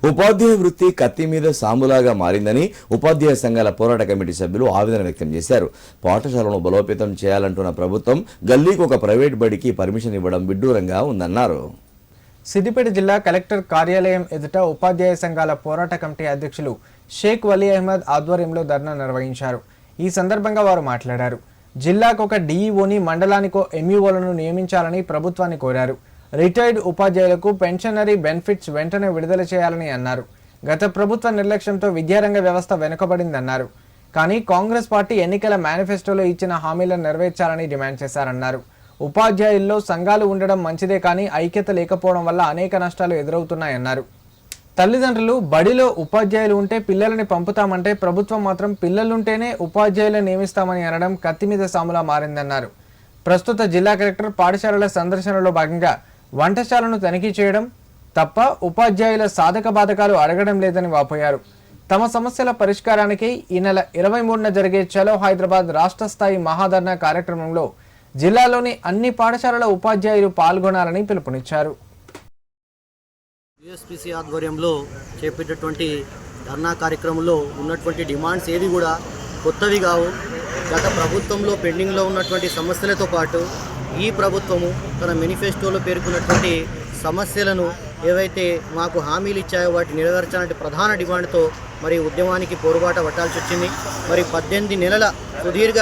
ఉపాధ్యాయ వృత్తి కత్తి మీద సాంబులాగా మారిందని ఉపాధ్యాయ సంఘాల పోరాట కమిటీ సభ్యులు ఆవేదన వ్యక్తం చేశారు. పాఠశాలను బలోపేతం చేయాలంటున్న ప్రభుత్వం గల్లీకి ఒక ప్రైవేట్ బడికి పర్మిషన్ ఇవ్వడం విడ్డూరంగా ఉందన్నారు. సిద్దిపేట జిల్లా కలెక్టర్ కార్యాలయం ఎదుట ఉపాధ్యాయ సంఘాల పోరాట కమిటీ అధ్యక్షులు షేక్ వలీ అహ్మద్ ఆధ్వర్యంలో ధర్నా నిర్వహించారు. ఈ సందర్భంగా వారు మాట్లాడారు. జిల్లాకు ఒక డీఈఓని, మండలానికో ఎంఈఓలను నియమించాలని ప్రభుత్వాన్ని కోరారు. రిటైర్డ్ ఉపాధ్యాయులకు పెన్షనరీ బెనిఫిట్స్ వెంటనే విడుదల చేయాలని అన్నారు. గత ప్రభుత్వ నిర్లక్ష్యంతో విద్యారంగ వ్యవస్థ వెనుకబడిందన్నారు. కానీ కాంగ్రెస్ పార్టీ ఎన్నికల మేనిఫెస్టోలో ఇచ్చిన హామీలను నెరవేర్చాలని డిమాండ్ చేశారన్నారు. ఉపాధ్యాయుల్లో సంఘాలు ఉండడం మంచిదే, కానీ ఐక్యత లేకపోవడం వల్ల అనేక నష్టాలు ఎదురవుతున్నాయన్నారు. తల్లిదండ్రులు బడిలో ఉపాధ్యాయులు ఉంటే పిల్లలని పంపుతామంటే ప్రభుత్వం మాత్రం పిల్లలుంటేనే ఉపాధ్యాయులను నియమిస్తామని అనడం కత్తి మీద సాములా మారిందన్నారు. ప్రస్తుత జిల్లా కలెక్టర్ పాఠశాలల సందర్శనలో భాగంగా వంటశాలను తనిఖీ చేయడం తప్ప ఉపాధ్యాయుల సాధక బాధకాలు అడగడం లేదని వాపోయారు. తమ సమస్యల పరిష్కారానికి ఈ నెల 23న జరిగే చలో హైదరాబాద్ రాష్ట్ర స్థాయి మహాధర్నా కార్యక్రమంలో జిల్లాలోని అన్ని పాఠశాలల ఉపాధ్యాయులు పాల్గొనాలని పిలుపునిచ్చారు. యూఎస్పీసీ ఆధ్వర్యంలో చేపట్టేటువంటి ధర్నా కార్యక్రమంలో ఉన్నటువంటి డిమాండ్స్ ఏవి కూడా కొత్తవి కావు. గత ప్రభుత్వంలో పెండింగ్లో ఉన్నటువంటి సమస్యలతో పాటు ఈ ప్రభుత్వము తన మేనిఫెస్టోలో పేర్కొన్నటువంటి సమస్యలను ఏవైతే మాకు హామీలు ఇచ్చాయో వాటిని నెరవేర్చాలంటే ప్రధాన డిమాండ్తో మరి ఉద్యమానికి పోరుబాట పట్టాల్సి వచ్చింది. మరి 18 నెలల సుదీర్ఘ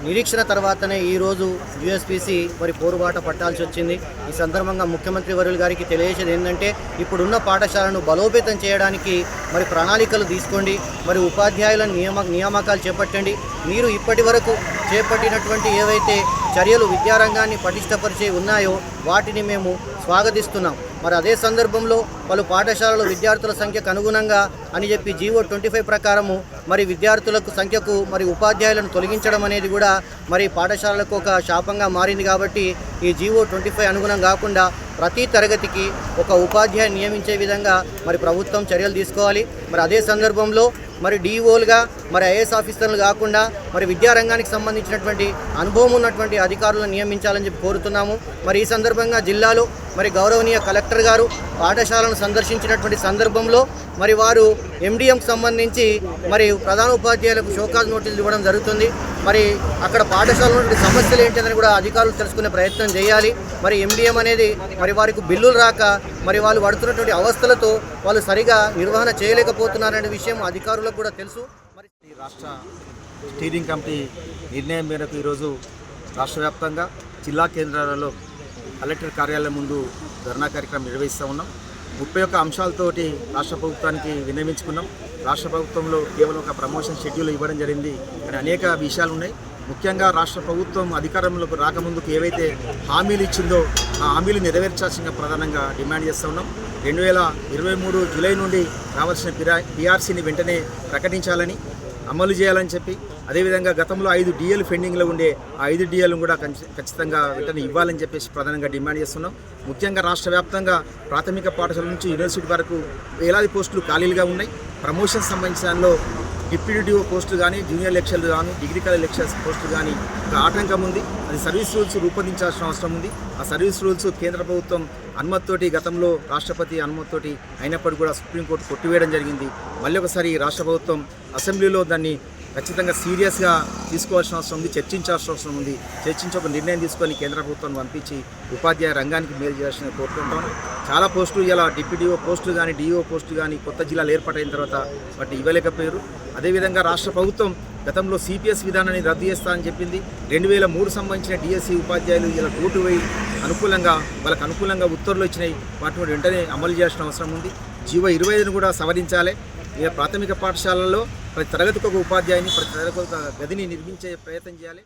నిరీక్షణ తర్వాతనే ఈరోజు యూఎస్పీసీ మరి పోరుబాట పట్టాల్సి వచ్చింది. ఈ సందర్భంగా ముఖ్యమంత్రి వర్యుల గారికి తెలియజేసేది ఏంటంటే, ఇప్పుడున్న పాఠశాలను బలోపేతం చేయడానికి మరి ప్రణాళికలు తీసుకోండి, మరి ఉపాధ్యాయుల నియామకాలు చేపట్టండి. మీరు ఇప్పటి వరకు చేపట్టినటువంటి ఏవైతే చర్యలు విద్యారంగాన్ని పటిష్టపరిచే ఉన్నాయో వాటిని మేము స్వాగతిస్తున్నాం. మరి అదే సందర్భంలో పలు పాఠశాలలు విద్యార్థుల సంఖ్యకు అనుగుణంగా అని చెప్పి జీవో 25 ప్రకారము మరి విద్యార్థులకు సంఖ్యకు మరి ఉపాధ్యాయులను తొలగించడం అనేది కూడా మరి పాఠశాలలకు ఒక శాపంగా మారింది. కాబట్టి ఈ జీవో 25 అనుగుణం కాకుండా ప్రతి తరగతికి ఒక ఉపాధ్యాయుని నియమించే విధంగా మరి ప్రభుత్వం చర్యలు తీసుకోవాలి. మరి అదే సందర్భంలో మరి డిఓలుగా మరి ఐఏఎస్ ఆఫీసర్లు కాకుండా మరి విద్యారంగానికి సంబంధించినటువంటి అనుభవం ఉన్నటువంటి అధికారులను నియమించాలని చెప్పి కోరుతున్నాము. మరి ఈ సందర్భంగా జిల్లాలో మరి గౌరవనీయ కలెక్టర్ గారు పాఠశాలను సందర్శించినటువంటి సందర్భంలో మరి వారు ఎండిఎంకి సంబంధించి మరి ప్రధాన ఉపాధ్యాయులకు షోకాజ్ నోటీసులు ఇవ్వడం జరుగుతుంది. మరి అక్కడ పాఠశాలలో సమస్యలు ఏంటని కూడా అధికారులు తెలుసుకునే ప్రయత్నం చేయాలి. మరి ఎండిఎం అనేది మరి వారికి బిల్లులు రాక మరి వాళ్ళు పడుతున్నటువంటి అవస్థలతో వాళ్ళు సరిగా నిర్వహణ చేయలేకపోతున్నారనే విషయం అధికారులకు కూడా తెలుసు. మరి రాష్ట్ర స్టీరింగ్ కమిటీ నిర్ణయం మేరకు ఈరోజు రాష్ట్ర వ్యాప్తంగా జిల్లా కేంద్రాలలో కలెక్టర్ కార్యాలయం ముందు ధర్నా కార్యక్రమం నిర్వహిస్తూ ఉన్నాం. 31 అంశాలతోటి రాష్ట్ర ప్రభుత్వానికి విన్నవించుకున్నాం. రాష్ట్ర ప్రభుత్వంలో కేవలం ఒక ప్రమోషన్ షెడ్యూల్ ఇవ్వడం జరిగింది, కానీ అనేక విషయాలు ఉన్నాయి. ముఖ్యంగా రాష్ట్ర ప్రభుత్వం అధికారంలోకి రాకముందుకు ఏవైతే హామీలు ఇచ్చిందో ఆ హామీలు నెరవేర్చాల్సిన ప్రధానంగా డిమాండ్ చేస్తూ ఉన్నాం. 2023 జూలై నుండి రావాల్సిన పిఆర్సీని వెంటనే ప్రకటించాలని, అమలు చేయాలని చెప్పి, అదేవిధంగా గతంలో 5 డిఎల్ పెండింగ్లో ఉండే ఆ 5 డిఎల్ను కూడా ఖచ్చితంగా వెంటనే ఇవ్వాలని చెప్పేసి ప్రధానంగా డిమాండ్ చేస్తున్నాం. ముఖ్యంగా రాష్ట్ర వ్యాప్తంగా ప్రాథమిక పాఠశాల నుంచి యూనివర్సిటీ వరకు వేలాది పోస్టులు ఖాళీలుగా ఉన్నాయి. ప్రమోషన్ సంబంధించిన డిప్యూటీ డిఓ పోస్టులు కానీ, జూనియర్ లెక్చరర్లు కానీ, డిగ్రీ కాలేజ్ లెక్చరర్స్ పోస్టులు కానీ ఒక ఆటంకం ఉంది. అది సర్వీస్ రూల్స్ రూపొందించాల్సిన అవసరం ఉంది. ఆ సర్వీస్ రూల్స్ కేంద్ర ప్రభుత్వం అనుమతితోటి, గతంలో రాష్ట్రపతి అనుమతితోటి అయినప్పటికీ కూడా సుప్రీంకోర్టు కొట్టివేయడం జరిగింది. మళ్ళీ ఒకసారి రాష్ట్ర ప్రభుత్వం అసెంబ్లీలో దాన్ని ఖచ్చితంగా సీరియస్గా తీసుకోవాల్సిన అవసరం ఉంది, చర్చించాల్సిన అవసరం ఉంది. చర్చించి ఒక నిర్ణయం తీసుకొని కేంద్ర ప్రభుత్వం పంపించి ఉపాధ్యాయ రంగానికి మేలు చేయాల్సిన కోరుకుంటాను. చాలా పోస్టులు ఇలా డిప్యూటీఓ పోస్టులు కానీ, డిఓ పోస్టులు కానీ కొత్త జిల్లాలు ఏర్పాటైన తర్వాత వాటిని ఇవ్వలేకపోయారు. అదేవిధంగా రాష్ట్ర ప్రభుత్వం గతంలో సిపిఎస్ విధానాన్ని రద్దు చేస్తానని చెప్పింది. 2003 సంబంధించిన డిఎస్సి ఉపాధ్యాయులు ఇలా కోర్టు పోయి వాళ్ళకు అనుకూలంగా ఉత్తర్వులు ఇచ్చినాయి. వాటిని వెంటనే అమలు చేయాల్సిన అవసరం ఉంది. జీవో 25ను కూడా సవరించాలి. ఇక ప్రాథమిక పాఠశాలల్లో ప్రతి తరగతికి ఒక ఉపాధ్యాయుని, ప్రతి తరగతికి ఒక గదిని నిర్మించే ప్రయత్నం చేయాలి.